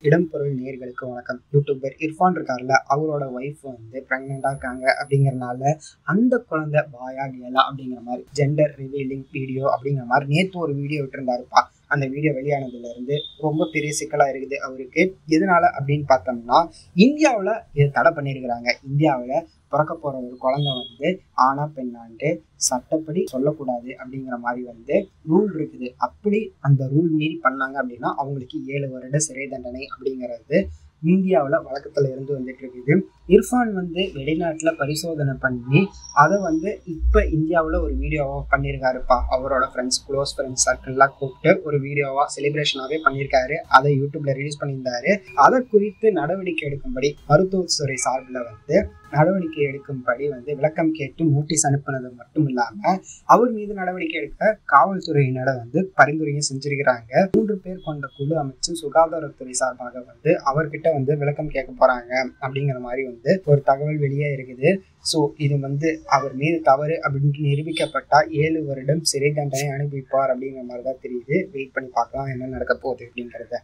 இடம்பொருள் நேயர்களுக்கு வணக்கம். யூடியூபர் இர்ஃபான் இருக்கார்ல, அவரோட ஒய்ஃப் வந்து பிரெக்னெண்டா இருக்காங்க அப்படிங்கறனால அந்த குழந்தை பாயா கேர்ளா அப்படிங்கிற மாதிரி ஜெண்டர் ரிவீலிங் வீடியோ அப்படிங்கிற மாதிரி நேற்று ஒரு வீடியோ விட்டுருந்தாருப்பா. அந்த வீடியோ வெளியானதுல இருந்து ரொம்ப பெரிய சிக்கலா இருக்குது அவருக்கு. எதனால அப்படின்னு பார்த்தோம்னா, இந்தியாவில் இதை தடை பண்ணியிருக்கிறாங்க. இந்தியாவில் பிறக்க போற ஒரு குழந்தை வந்து ஆனா பெண்ணான்ட்டு சட்டப்படி சொல்லக்கூடாது அப்படிங்கிற மாதிரி வந்து ரூல் இருக்குது. அப்படி அந்த ரூல் மீறி பண்ணாங்க அப்படின்னா அவங்களுக்கு 7 வருட சிறை தண்டனை அப்படிங்கிறது இந்தியாவில் வழக்கத்துல இருந்து வந்துட்டு இருக்குது. இர்ஃபான் வந்து வெளிநாட்டுல பரிசோதனை பண்ணி அதை வந்து இப்ப இந்தியாவில் ஒரு வீடியோவா பண்ணியிருக்காருப்பா. அவரோட ஃப்ரெண்ட்ஸ், க்ளோஸ் ஃப்ரெண்ட்ஸ் சர்க்கிள்லாம் கூப்பிட்டு ஒரு வீடியோவா செலிப்ரேஷனாவே பண்ணியிருக்காரு. அதை யூடியூப்ல ரிலீஸ் பண்ணியிருந்தாரு. அதை குறித்து நடவடிக்கை எடுக்கும்படி மருத்துவத்துறை சார்பில் வந்து நடவடிக்கை எடுக்கும்படி வந்து விளக்கம் கேட்டு நோட்டீஸ் அனுப்பினது மட்டும் இல்லாம அவர் மீது நடவடிக்கை எடுக்க காவல்துறையினரை வந்து பரிந்துரையும் செஞ்சிருக்கிறாங்க. 3 பேர் கொண்ட குழு அமைச்சு சுகாதாரத்துறை சார்பாக வந்து அவர்கிட்ட வந்து விளக்கம் கேட்க போறாங்க அப்படிங்கிற மாதிரி வந்து ஒரு தகவல் வெளியே இருக்குது. ஸோ இது வந்து அவர் மீது தவறு அப்படின்னு நிரூபிக்கப்பட்டா 7 வருடம் சிறை தண்டனை அனுபவிப்பார் அப்படிங்கிற மாதிரி தான் தெரியுது. வெயிட் பண்ணி பார்க்கலாம் என்ன நடக்க போகுது அப்படிங்கிறத.